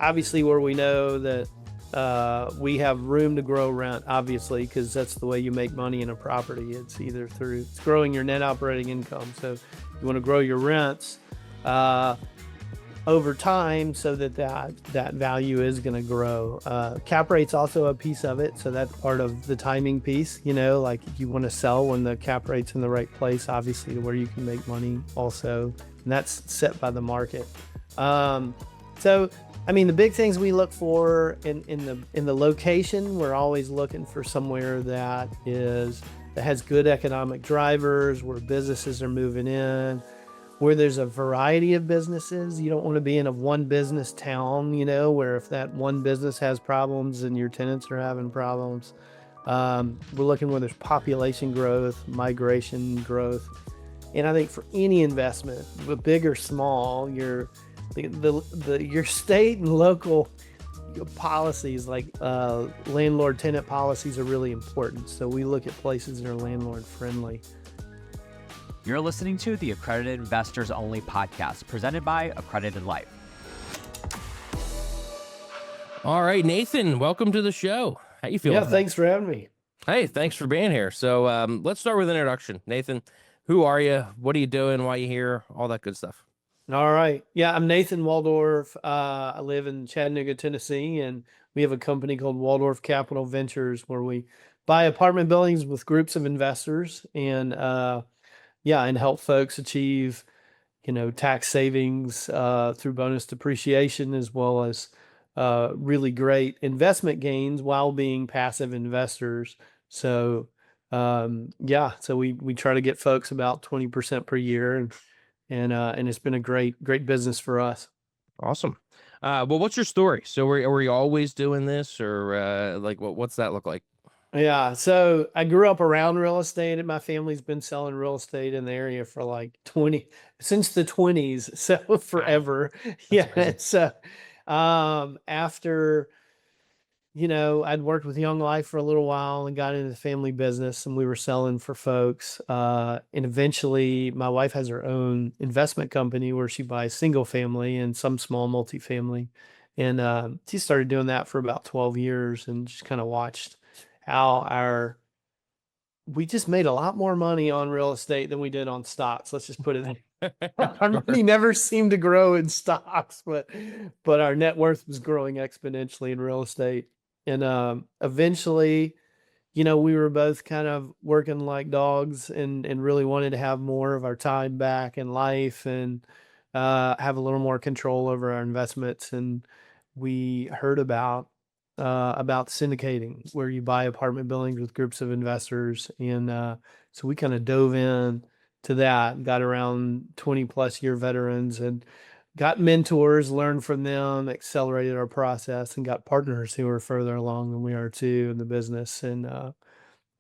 obviously where we know that we have room to grow rent, obviously, because that's the way you make money in a property. It's either it's growing your net operating income. So you want to grow your rents over time so that value is going to grow. Cap rate's also a piece of it. So that's part of the timing piece, like you want to sell when the cap rate's in the right place, obviously, to where you can make money also. And that's set by the market. So, I mean, the big things we look for in the location, we're always looking for somewhere that has good economic drivers, where businesses are moving in, where there's a variety of businesses. You don't want to be in a one business town, where if that one business has problems and your tenants are having problems. We're looking where there's population growth, migration growth. And I think for any investment, big or small, your state and local policies, like landlord-tenant policies, are really important. So we look at places that are landlord-friendly. You're listening to the Accredited Investors Only podcast, presented by Accredited Life. All right, Nathan, welcome to the show. How you feeling? Yeah, thanks for having me. Hey, thanks for being here. So let's start with an introduction. Nathan, who are you? What are you doing? Why are you here? All that good stuff. All right. Yeah, I'm Nathan Walldorf. I live in Chattanooga, Tennessee, and we have a company called Walldorf Capital Ventures, where we buy apartment buildings with groups of investors and help folks achieve, tax savings through bonus depreciation, as well as really great investment gains while being passive investors. So so we try to get folks about 20% per year, and it's been a great business for us. Awesome. Well, what's your story? So were you always doing this, or what's that look like? Yeah, so I grew up around real estate, and my family's been selling real estate in the area for like since the 20s, so forever. Yeah, crazy. so after I'd worked with Young Life for a little while and got into the family business, and we were selling for folks. And eventually my wife has her own investment company where she buys single family and some small multifamily. And she started doing that for about 12 years, and just kind of watched how we just made a lot more money on real estate than we did on stocks. Let's just put it there. Our money never seemed to grow in stocks, but our net worth was growing exponentially in real estate. And eventually, we were both kind of working like dogs, and really wanted to have more of our time back in life, and have a little more control over our investments. And we heard about syndicating, where you buy apartment buildings with groups of investors. And so we kind of dove in to that, got around 20 plus year veterans, and got mentors, learned from them, accelerated our process, and got partners who are further along than we are too in the business. And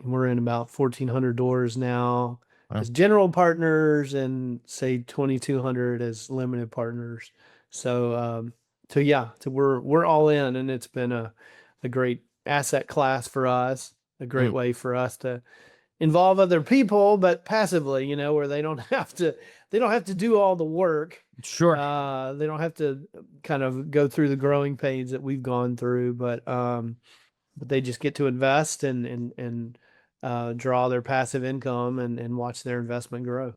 we're in about 1,400 doors now. Wow. As general partners, and say 2,200 as limited partners. So we're all in, and it's been a great asset class for us, a great way for us to involve other people, but passively, where they don't have to do all the work. Sure. They don't have to kind of go through the growing pains that we've gone through, but they just get to invest and draw their passive income and watch their investment grow.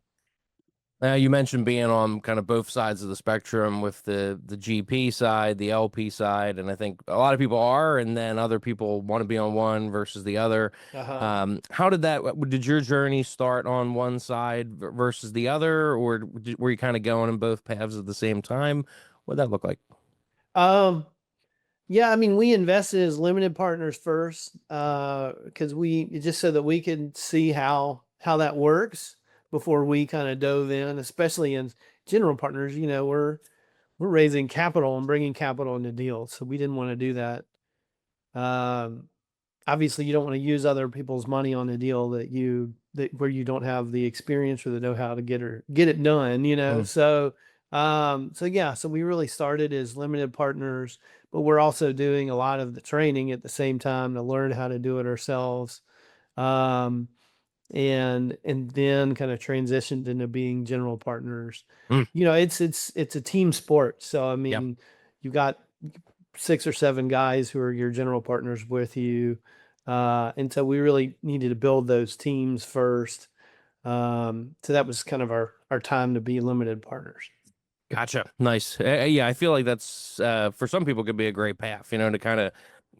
You mentioned being on kind of both sides of the spectrum, with the GP side, the LP side, and I think a lot of people are, and then other people want to be on one versus the other. How did your journey start on one side versus the other, or were you kind of going in both paths at the same time? What'd that look like? Yeah, I mean, we invested as limited partners first, because just so that we could see how that works before we kind of dove in, especially in general partners. We're raising capital and bringing capital into deals, so we didn't want to do that. Obviously, you don't want to use other people's money on a deal where you don't have the experience or the know-how to get it done. So we really started as limited partners, but we're also doing a lot of the training at the same time to learn how to do it ourselves. And then kind of transitioned into being general partners. It's a team sport. So, I mean, you've got 6 or 7 guys who are your general partners with you. And so we really needed to build those teams first. So that was kind of our time to be limited partners. Gotcha. Nice. Yeah, I feel like that's for some people could be a great path, to kind of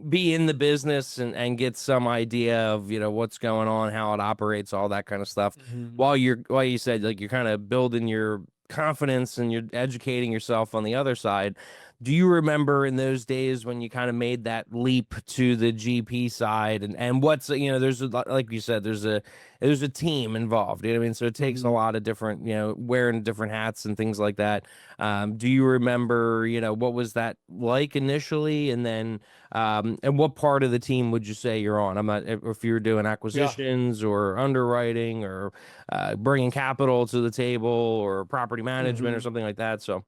be in the business and get some idea of, what's going on, how it operates, all that kind of stuff. Mhm. While you said like you're kind of building your confidence and you're educating yourself on the other side. Do you remember in those days when you kind of made that leap to the GP side and what's, there's like you said, there's a team involved, you know what I mean? So it takes a Mhm. lot of different, wearing different hats and things like that. Do you remember, what was that like initially? And what part of the team would you say you're on? I'm not, if you're doing Yeah. acquisitions or underwriting or bringing capital to the table or property management or Mhm. something like that. So,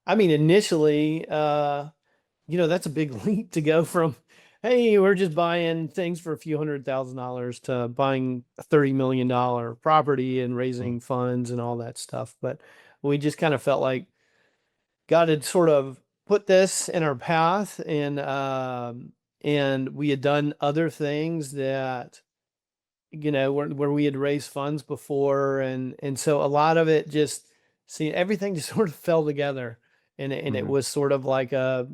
I mean, initially, that's a big leap to go from, hey, we're just buying things for a few $100,000 to buying a $30 million property and mm, raising funds and all that stuff. But we just kind of felt like God had sort of put this in our path, and we had done other things that, where we had raised funds before, and so a lot of it just, see, everything just sort of fell together, and it mhm. was sort of like a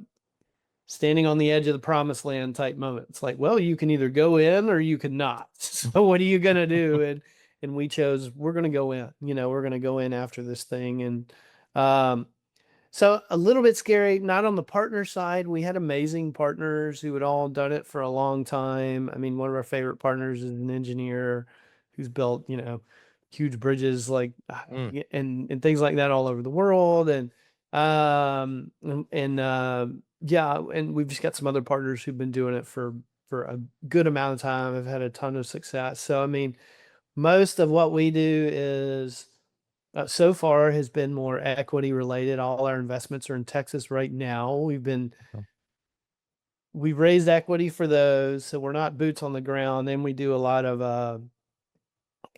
standing on the edge of the promised land type moment. It's like, well, you can either go in or you can not. So what are you gonna do? And we chose, we're gonna go in. We're gonna go in after this thing. And um, so a little bit scary, not on the partner side. We had amazing partners who had all done it for a long time. I mean, one of our favorite partners is an engineer who's built, huge bridges like Mm, and things like that all over the world. Yeah, and we've just got some other partners who've been doing it for a good amount of time. Have had a ton of success. So I mean, most of what we do is so far has been more equity related. All our investments are in Texas right now. We've raised equity for those, so we're not boots on the ground. Then we do a lot of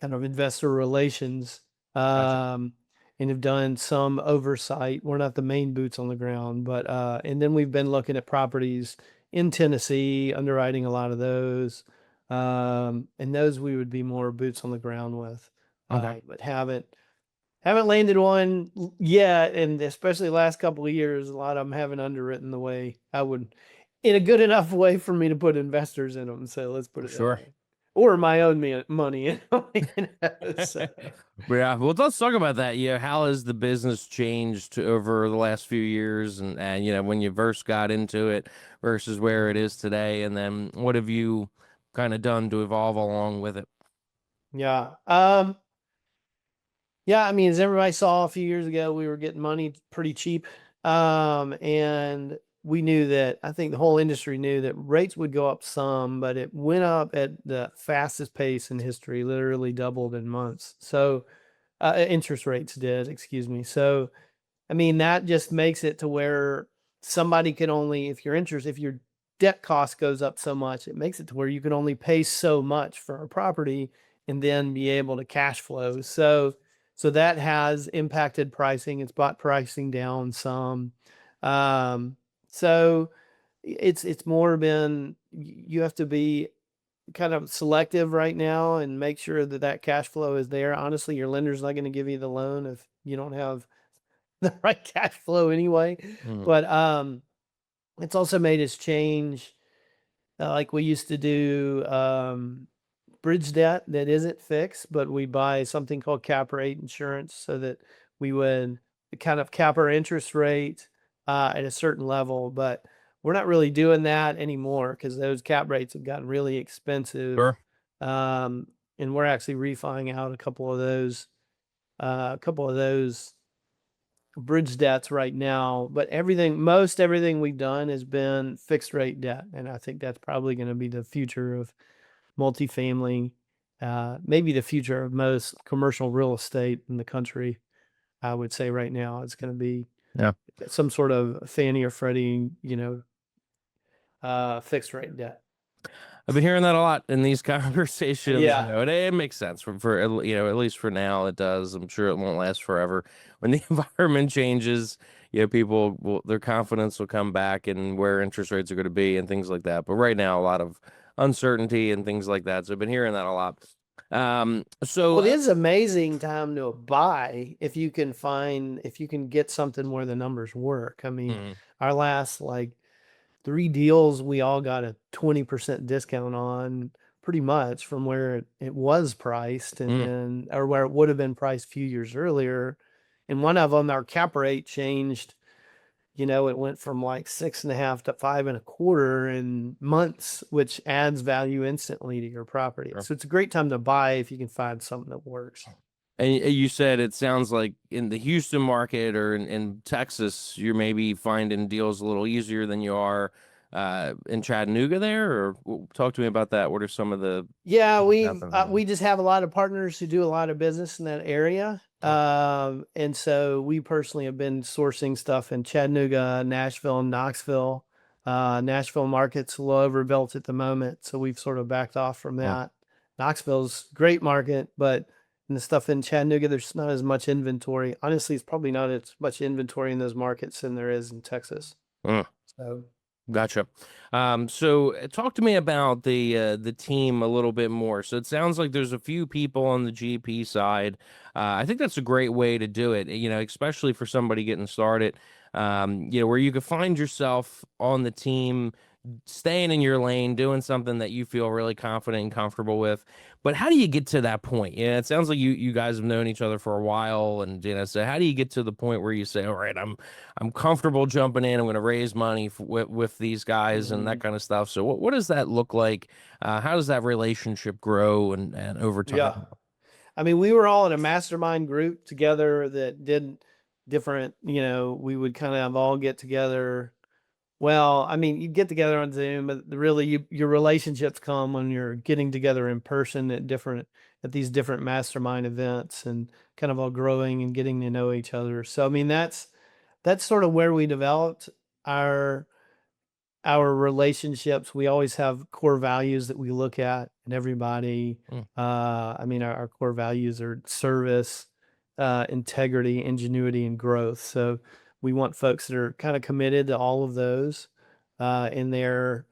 kind of investor relations, gotcha. um, and have done some oversight. We're not the main boots on the ground, but and then we've been looking at properties in Tennessee, underwriting a lot of those, and those we would be more boots on the ground with, Okay. but haven't landed one yet, and especially the last couple of years, a lot of them haven't underwritten the way I would, in a good enough way for me to put investors in them. So let's put it that Sure. way, or my own money. So Yeah, well, let's talk about that. Yeah, how has the business changed over the last few years, and when you first got into it versus where it is today, and then what have you kind of done to evolve along with it? yeah, yeah. I mean, as everybody saw a few years ago, we were getting money pretty cheap, and we knew that. I think the whole industry knew that rates would go up some, but it went up at the fastest pace in history, literally doubled in months. So interest rates did, excuse me. So, I mean, that just makes it to where somebody can only, if your debt cost goes up so much, it makes it to where you can only pay so much for a property and then be able to cash flow. So that has impacted pricing. It's brought pricing down some. Um, so it's more been, you have to be kind of selective right now and make sure that that cash flow is there. Honestly, your lender's not going to give you the loan if you don't have the right cash flow anyway. Mm, But it's also made us change. Like we used to do bridge debt that isn't fixed, but we buy something called cap rate insurance so that we would kind of cap our interest rate at a certain level. But we're not really doing that anymore because those cap rates have gotten really expensive. sure. Um, and we're actually refining out a couple of those bridge debts right now. But most everything we've done has been fixed rate debt. And I think that's probably going to be the future of multifamily, maybe the future of most commercial real estate in the country. I would say right now it's going to be Yeah. some sort of Fannie or Freddie, fixed rate debt. I've been hearing that a lot in these conversations. Yeah. It makes sense for at least for now it does. I'm sure it won't last forever. When the environment changes, their confidence will come back and where interest rates are going to be and things like that. But right now, a lot of uncertainty and things like that. So I've been hearing that a lot. Well, it is amazing time to buy if you can get something where the numbers work. I mean, Mhm. our last like 3 deals, we all got a 20% discount on pretty much from where it was priced and Mm. then, or where it would have been priced a few years earlier. And one of them, our cap rate changed. It went from like 6.5 to 5.25 in months, which adds value instantly to your property. Sure. So it's a great time to buy if you can find something that works. And you said it sounds like in the Houston market or in Texas, you're maybe finding deals a little easier than you are in Chattanooga there, or talk to me about that. What are some of the Yeah, things we happening? just have a lot of partners who do a lot of business in that area. And so we personally have been sourcing stuff in Chattanooga, Nashville, and Knoxville. Nashville market's a little overbuilt at the moment, so we've sort of backed off from Oh, that. Knoxville's great market, but in the stuff in Chattanooga, there's not as much inventory. Honestly, it's probably not as much inventory in those markets than there is in Texas. mm. So Gotcha. So talk to me about the team a little bit more. So it sounds like there's a few people on the GP side. I think that's a great way to do it, especially for somebody getting started. Where you could find yourself on the team, staying in your lane, doing something that you feel really confident and comfortable with. But how do you get to that point? Yeah, it sounds like you guys have known each other for a while, and so how do you get to the point where you say, "All right, I'm comfortable jumping in. I'm going to raise money with these guys and that mhm. kind of stuff." So what does that look like? How does that relationship grow and over Yeah. time? I mean, we were all in a mastermind group together that did different, we would kind of all get together. Well, I mean, you get together on Zoom, but really your relationships come when you're getting together in person at these different mastermind events and kind of all growing and getting to know each other. So, I mean, that's sort of where we developed our our relationships. We always have core values that we look at in everybody. Mm, I mean, our core values are service, integrity, ingenuity, and growth. So we want folks that are kind of committed to all of those in their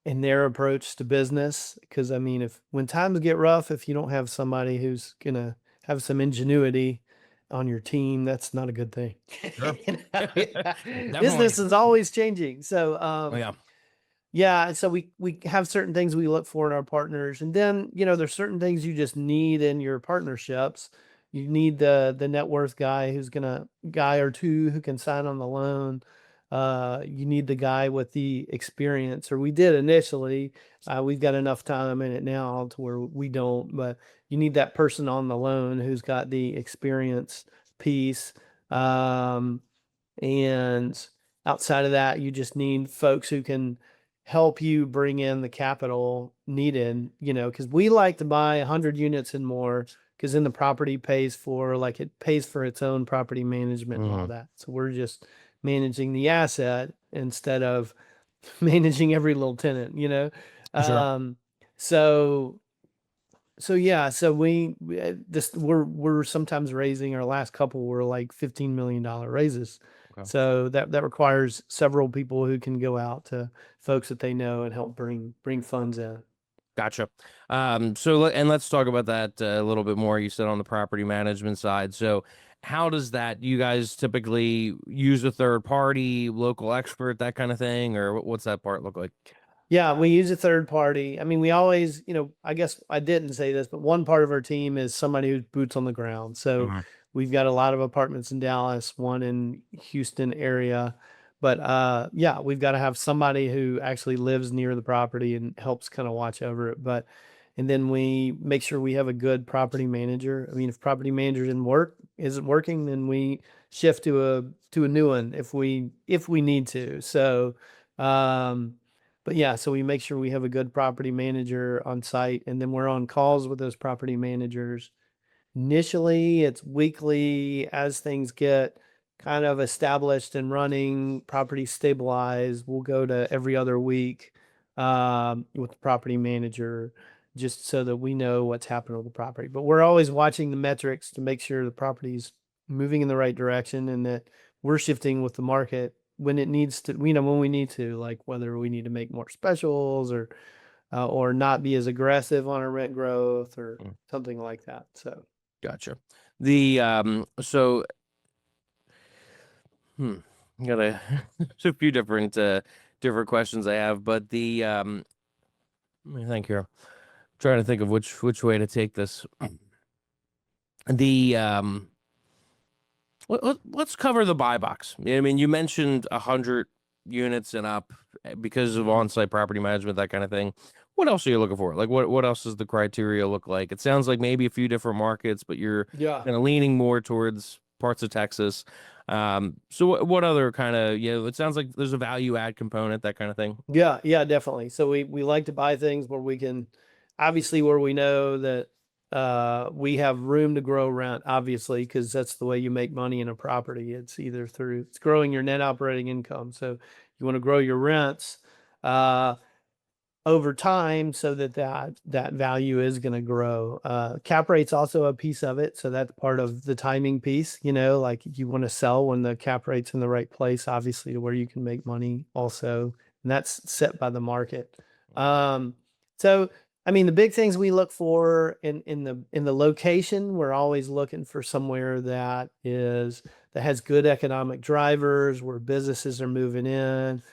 approach to business. Because I mean, if when times get rough, if you don't have somebody who's gonna have some ingenuity on your team, that's not a good thing. sure. Business Definitely. is always changing. So Oh, yeah. yeah, so we have certain things we look for in our partners, and then there's certain things you just need in your partnerships. You need the net worth guy or two who can sign on the loan. You need the guy with the experience, or we did initially. We've got enough time in it now to where we don't, but you need that person on the loan who's got the experience piece. Um, and outside of that, you just need folks who can help you bring in the capital needed, because we like to buy 100 units and more because then the property it pays for its own property management and all Mhm. that. So we're just managing the asset instead of managing every little tenant. Sure. Um, so so yeah, so we're sometimes raising our last couple were like $15 million raises. Okay. So that requires several people who can go out to folks that they know and help bring funds in. Gotcha. Let's talk about that a little bit more. You said on the property management side. So how does that, you guys typically use a third party, local expert, that kind of thing, or what's that part look like? Yeah, we use a third party. I mean, we always, I guess I didn't say this, but one part of our team is somebody who's boots on the ground. So Mhm. we've got a lot of apartments in Dallas, one in Houston area. But yeah, we've got to have somebody who actually lives near the property and helps kind of watch over it. And then we make sure we have a good property manager. I mean, if property manager isn't working, then we shift to a new one if we need to. So um but yeah, so we make sure we have a good property manager on site, and then we're on calls with those property managers. Initially, it's weekly as things get kind of established and running, property stabilized. We'll go to every other week. with the property manager, just so that we know what's happening with the property. But we're always watching the metrics to make sure the property's moving in the right direction and that we're shifting with the market when it needs to, when we need to, like whether we need to make more specials or not be as aggressive on our rent growth or Mm. something like that. So, Gotcha. The so got a few different questions I have, but the let me think here. Trying to think of which way to take this. The let's cover the buy box. I mean, you mentioned 100 units and up because of on-site property management, that kind of thing. What else are you looking for? Like, what else does the criteria look like? It sounds like maybe a few different markets, but you're yeah. kind of leaning more towards parts of Texas. So what other kind of, it sounds like there's a value add component, that kind of thing. Yeah, yeah, definitely. So we like to buy things where we can, obviously where we know that we have room to grow rent, obviously, because that's the way you make money in a property. It's either through it's growing your net operating income. So you want to grow your rents uh over time so that value is going to grow. Cap rate's also a piece of it, so that's part of the timing piece, like you want to sell when the cap rate's in the right place, obviously, to where you can make money also, and that's set by the market. So I mean, the big things we look for in the location, we're always looking for somewhere that has good economic drivers, where businesses are moving in,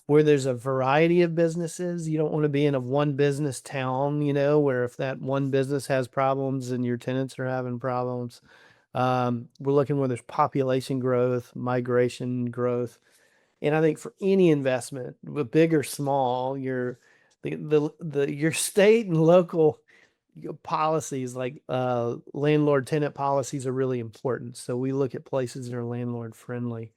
where there's a variety of businesses. You don't want to be in a one business town, where if that one business has problems and your tenants are having problems. We're looking where there's population growth, migration growth. And I think for any investment, big or small, your state and local policies, like landlord tenant policies, are really important. So we look at places that are landlord friendly.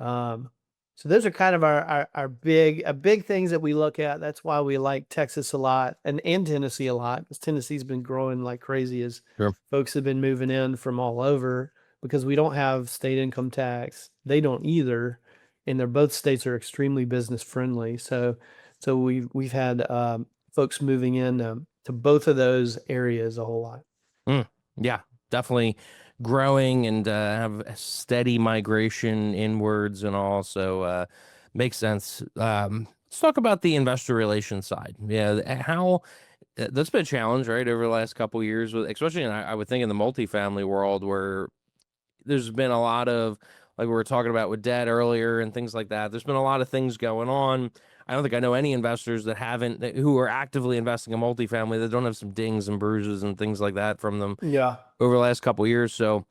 Um, so those are kind of our big things that we look at. That's why we like Texas a lot and Tennessee a lot, because Tennessee's been growing like crazy as Sure. folks have been moving in from all over, because we don't have state income tax. They don't either. And both states are extremely business friendly. So we've had folks moving in to both of those areas a whole lot. Yeah, definitely growing and have a steady migration inwards and all. So makes sense. Let's talk about the investor relations side. Yeah, how that's been a challenge, right, over the last couple of years, with especially I would think in the multifamily world, where there's been a lot of, like we were talking about with debt earlier and things like that. There's been a lot of things going on. I don't think I know any investors who are actively investing in multifamily that don't have some dings and bruises and things like that from them Yeah. over the last couple of years. So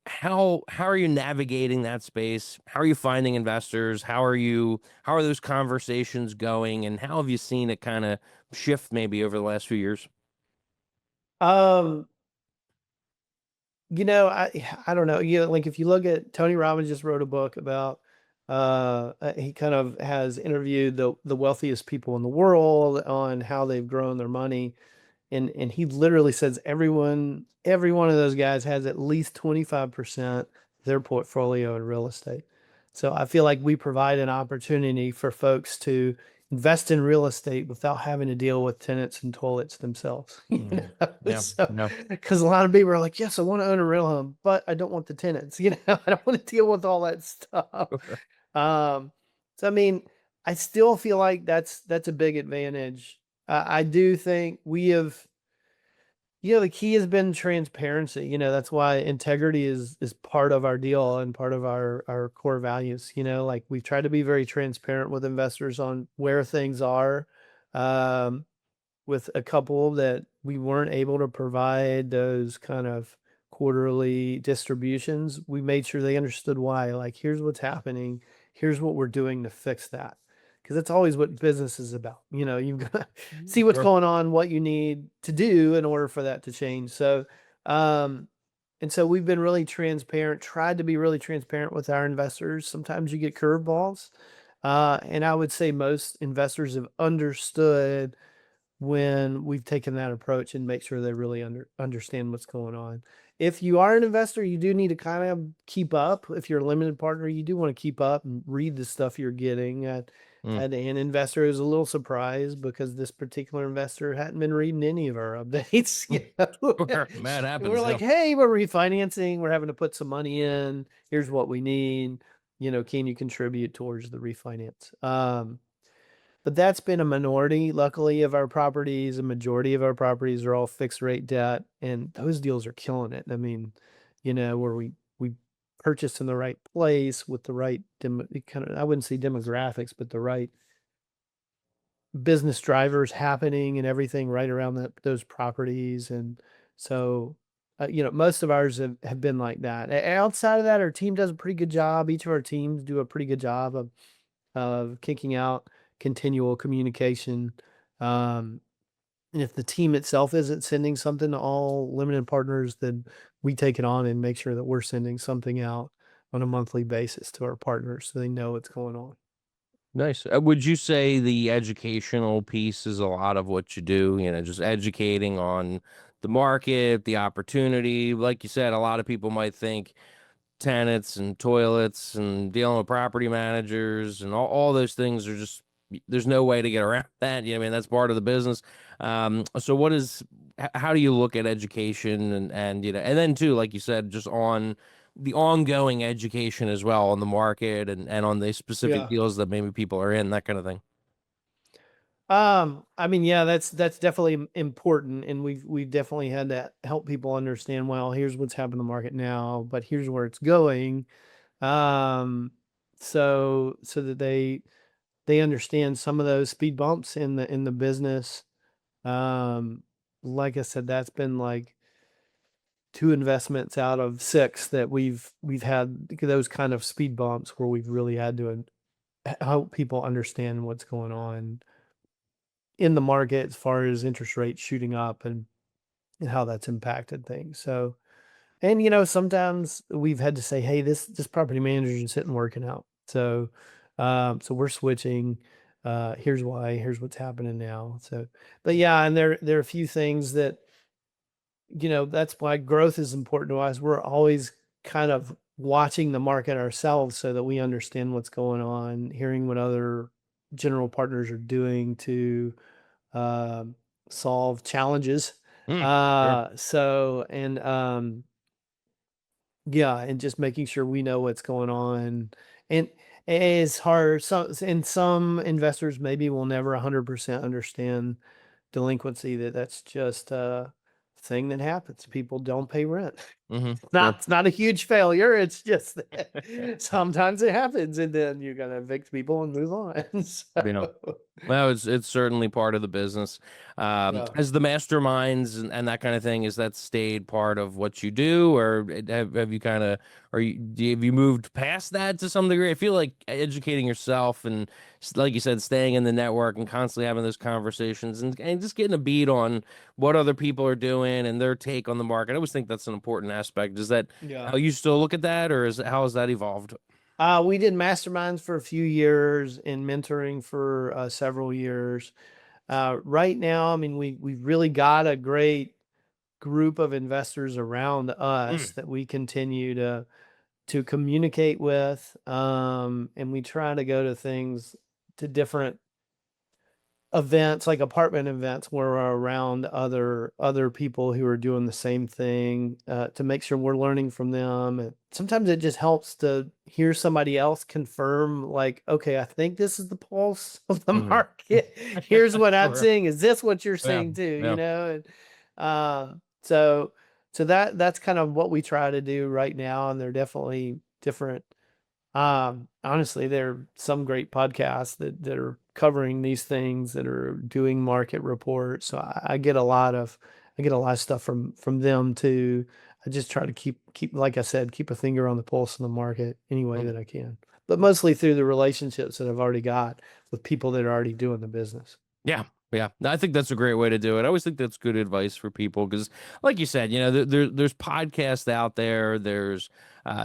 how are you navigating that space? How are you finding investors? How are those conversations going? And how have you seen it kind of shift maybe over the last few years? Um, I don't know. Like if you look at Tony Robbins just wrote a book about he kind of has interviewed the wealthiest people in the world on how they've grown their money. And he literally says every one of those guys has at least 25% their portfolio in real estate. So I feel like we provide an opportunity for folks to invest in real estate without having to deal with tenants and toilets themselves. Yeah, So, no. because a lot of people are like, yes, I want to own a real home, but I don't want the tenants. I don't want to deal with all that stuff. Um, so I mean, I still feel like that's a big advantage. I do think we have, the key has been transparency. That's why integrity is part of our deal and part of our core values. Like we've tried to be very transparent with investors on where things are. Um, with a couple that we weren't able to provide those kind of quarterly distributions, we made sure they understood why. Like, here's what's happening. Here's what we're doing to fix that. Because that's always what business is about. You've got to see what's Sure. going on, what you need to do in order for that to change. And so we've been really transparent, tried to be really transparent with our investors. Sometimes you get curveballs. And I would say most investors have understood when we've taken that approach and make sure they really understand what's going on. If you are an investor, you do need to kind of keep up. If you're a limited partner, you do want to keep up and read the stuff you're getting. Had an investor who was a little surprised because this particular investor hadn't been reading any of our updates. Sure. That And we're happens. like, Yeah. hey, we're refinancing. We're having to put some money in. Here's what we need. Can you contribute towards the refinance? But that's been a minority, luckily, of our properties. A majority of our properties are all fixed rate debt, and those deals are killing it. I mean, where we purchased in the right place with the right kind of, I wouldn't say demographics, but the right business drivers happening and everything right around those properties. And so, most of ours have been like that. Outside of that, our team does a pretty good job. Each of our teams do a pretty good job of kicking out continual communication. And if the team itself isn't sending something to all limited partners, then we take it on and make sure that we're sending something out on a monthly basis to our partners so they know what's going on. Nice. Would you say the educational piece is a lot of what you do? Just educating on the market, the opportunity. Like you said, a lot of people might think tenants and toilets and dealing with property managers and all those things are just there's no way to get around that. I mean, that's part of the business. So how do you look at education and then too, like you said, just on the ongoing education as well on the market and on the specific Yeah. deals that maybe people are in, that kind of thing. I mean, yeah, that's definitely important, and we've definitely had to help people understand, well, here's what's happening in the market now, but here's where it's going. Um, so that they understand some of those speed bumps in the business. Um, like I said, that's been like 2 investments out of 6 that we've had those kind of speed bumps where we've really had to help people understand what's going on in the market as far as interest rates shooting up and how that's impacted things. So, and sometimes we've had to say, hey, this property manager isn't working out. So we're switching. Here's why. Here's what's happening now. So, but yeah, and there are a few things that that's why growth is important to us. We're always kind of watching the market ourselves so that we understand what's going on, hearing what other general partners are doing to um, solve challenges. Sure. So and yeah, and just making sure we know what's going on. And it's hard. Some investors maybe will never 100% understand delinquency. That's just a thing that happens. People don't pay rent. Sure. It's not a huge failure. It's just that sometimes it happens, and then you're gonna evict people and move on. You know. So Well, it's certainly part of the business. yeah. As the masterminds and that kind of thing, is that stayed part of what you do, or have you kind of, have you moved past that to some degree? I feel like educating yourself and, like you said, staying in the network and constantly having those conversations and just getting a beat on what other people are doing and their take on the market. I always think that's an important aspect. Is that Yeah. how you still look at that, or how has that evolved? We did masterminds for a few years and mentoring for several years. Right now, I mean, we've really got a great group of investors around us Mm. that we continue to communicate with, and we try to go to things to different events like apartment events where we're around other people who are doing the same thing, to make sure we're learning from them. And sometimes it just helps to hear somebody else confirm, like, okay, I think this is the pulse of the Mhm. market. Here's what I'm Sure. seeing. Is this what you're Yeah. seeing too? Yeah. And uh, so that's kind of what we try to do right now. And they're definitely different. Honestly, there are some great podcasts that are covering these things, that are doing market reports. So I get a lot of stuff from them too. I just try to keep, like I said, keep a finger on the pulse of the market any way that I can, but mostly through the relationships that I've already got with people that are already doing the business. Yeah, yeah. No, I think that's a great way to do it. I always think that's good advice for people because, like you said, there's podcasts out there. There's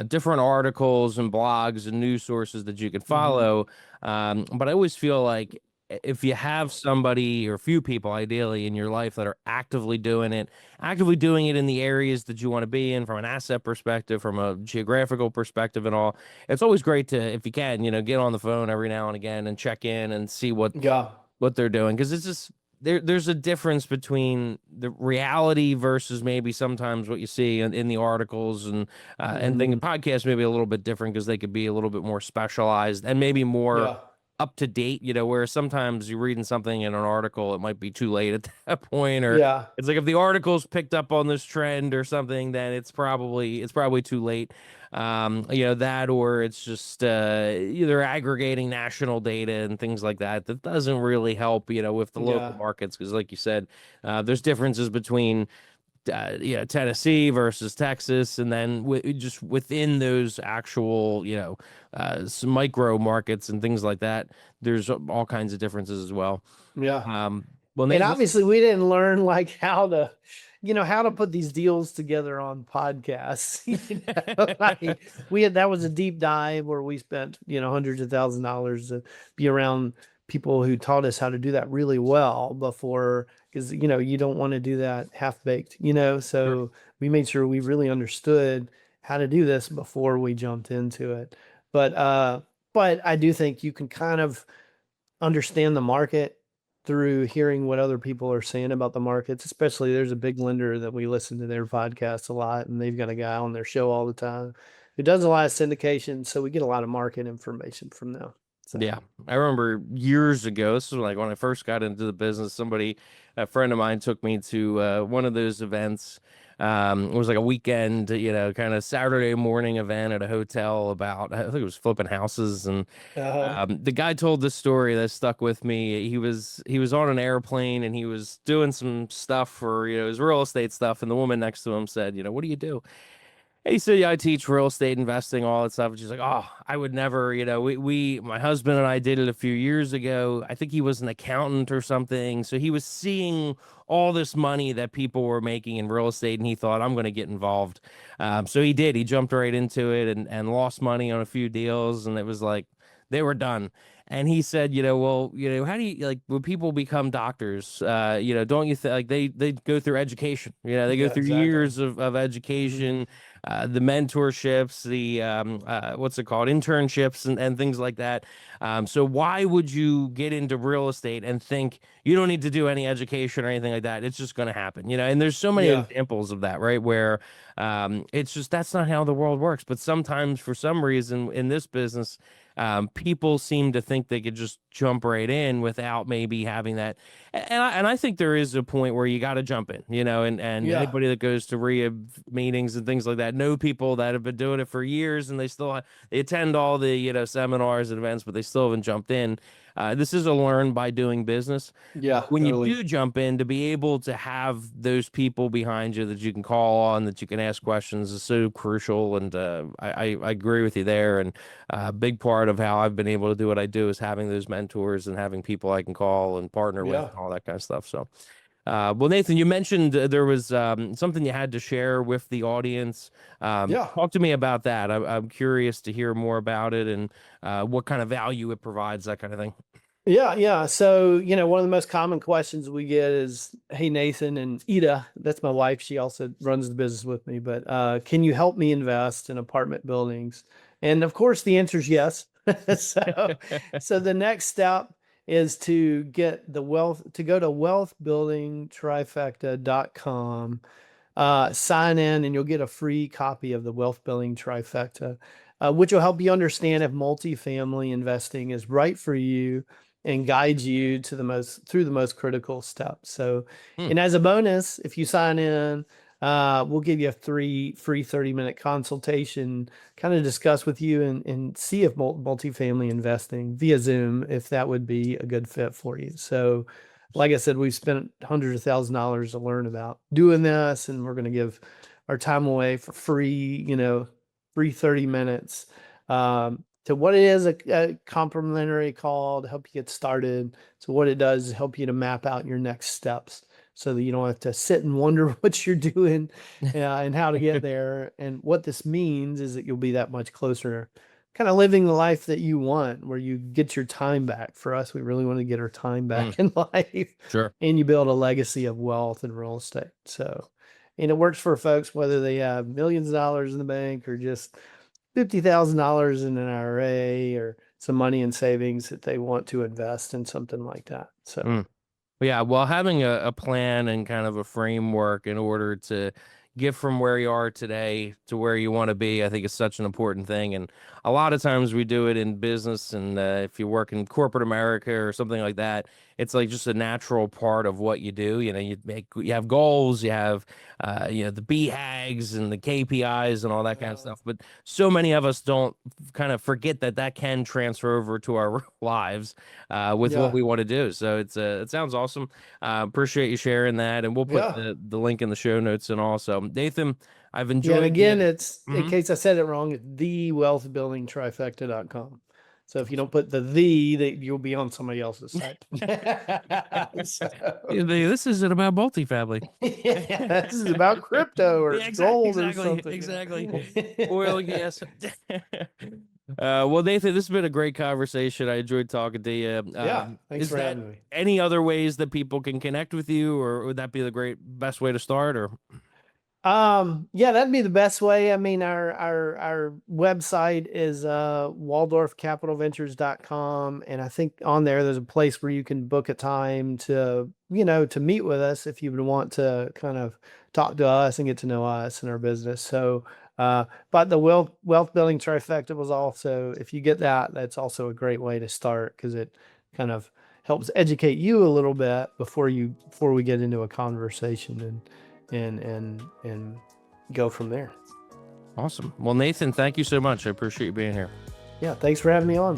different articles and blogs and news sources that you can Hmm. follow. But I always feel like if you have somebody or a few people ideally in your life that are actively doing it in the areas that you want to be in from an asset perspective, from a geographical perspective and all, it's always great to, if you can, get on the phone every now and again and check in and see Yeah. what they're doing. Because it's just there's a difference between the reality versus maybe sometimes what you see in the articles and thinking Mhm. podcasts maybe a little bit different because they could be a little bit more specialized and maybe more Yeah. up to date, where sometimes you're reading something in an article, it might be too late at that point, or Yeah. it's like if the article's picked up on this trend or something, then it's probably too late. That, or it's just either aggregating national data and things like that that doesn't really help, with the local Yeah. markets, because like you said, there's differences between Tennessee versus Texas, and then just within those actual, some micro markets and things like that, there's all kinds of differences as well. Yeah. Um, well, And Nate, obviously we didn't learn like how to put these deals together on podcasts. Like that was a deep dive where we spent, hundreds of $1,000s to be around people who taught us how to do that really well before, because you don't want to do that half baked, Sure. so we made sure we really understood how to do this before we jumped into it. But I do think you can kind of understand the market through hearing what other people are saying about the markets. Especially there's a big lender that we listen to their podcast a lot, and they've got a guy on their show all the time who does a lot of syndication, so we get a lot of market information from them. Yeah, So I remember years ago. This was like when I first got into the business. A friend of mine, took me to one of those events. It was like a weekend, kind of Saturday morning event at a hotel about, I think it was flipping houses, and uh the guy told this story that stuck with me. He was on an airplane and he was doing some stuff for his real estate stuff, and the woman next to him said, "What do you do?" And he said, "Yeah, I teach real estate investing, all that stuff." And she's like, "Oh, I would never, my husband and I did it a few years ago. I think he was an accountant or something. So he was seeing all this money that people were making in real estate, and he thought, I'm going to get involved." So he did. He jumped right into it and lost money on a few deals, and it was like they were done. And he said, well, how do you, like, when people become doctors, don't you think, like, they go through education, they go yeah, through exactly. years of Hmm. education, the mentorships, the what's it called, internships, and things like that. So why would you get into real estate and think you don't need to do any education or anything like that? It's just going to happen, And there's so many Yeah. examples of that, right? Where it's just that's not how the world works. But sometimes, for some reason, in this business, people seem to think they could just jump right in without maybe having that. And I think there is a point where you got to jump in, and Yeah. anybody that goes to rehab meetings and things like that know people that have been doing it for years, and they attend all the, seminars and events, but they still haven't jumped in. This is a learn by doing business. Yeah, But when you totally. do jump in, to be able to have those people behind you that you can call on, that you can ask questions, is so crucial. And I agree with you there. And a big part of how I've been able to do what I do is having those mentors and having people I can call and partner with Yeah. and all that kind of stuff. So, well, Nathan, you mentioned there was something you had to share with the audience. Yeah. Talk to me about that. I'm curious to hear more about it and what kind of value it provides, that kind of thing. Yeah, yeah. So, one of the most common questions we get is, "Hey, Nathan," and Ida, that's my wife. She also runs the business with me, but can you help me invest in apartment buildings? And of course, the answer is yes. So, so the next step is to go to wealthbuildingtrifecta.com, sign in, and you'll get a free copy of the Wealth Building Trifecta, which will help you understand if multifamily investing is right for you and guide you to through the most critical steps. So, Hmm. and as a bonus, if you sign in, we'll give you a free 30-minute consultation, kind of discuss with you and see if multifamily investing via Zoom, if that would be a good fit for you. So, like I said, we've spent hundreds of $1,000s to learn about doing this, and we're going to give our time away for free, free 30 minutes. To what it is, a complimentary call to help you get started. So what it does is help you to map out your next steps so that you don't have to sit and wonder what you're doing and how to get there. And what this means is that you'll be that much closer kind of living the life that you want, where you get your time back. For us, we really want to get our time back in life, Sure. and you build a legacy of wealth and real estate. So, and it works for folks whether they have millions of dollars in the bank or just $50,000 in an IRA or some money in savings that they want to invest in something like that. So, Yeah, well, having a plan and kind of a framework in order to get from where you are today to where you want to be, I think is such an important thing. And a lot of times we do it in business, and if you work in corporate America or something like that, it's like just a natural part of what you do. You know, you have goals, you have the BHAGs and the KPIs and all that kind of stuff. But so many of us don't kind of forget that that can transfer over to our lives with what we want to do. So it sounds awesome. Appreciate you sharing that, and we'll put the link in the show notes and also. Nathan, I've enjoyed. Yeah, and again, it's in case I said it wrong, it's thewealthbuildingtrifecta.com. So if you don't put that you'll be on somebody else's site. This isn't about multifamily. Yeah, this is about crypto or gold or something. Exactly. Oil and gas. Well, Nathan, this has been a great conversation. I enjoyed talking to you. Thanks for having me. Any other ways that people can connect with you, or would that be the best way to start? Or yeah, that'd be the best way. I mean, our website is walldorfcapitalventures.com, and I think on there's a place where you can book a time to meet with us if you would want to kind of talk to us and get to know us and our business. So but the wealth building trifecta was also, if you get that, that's also a great way to start, because it kind of helps educate you a little bit before we get into a conversation and go from there. Awesome. Well, Nathan, thank you so much. I appreciate you being here. Yeah, thanks for having me on.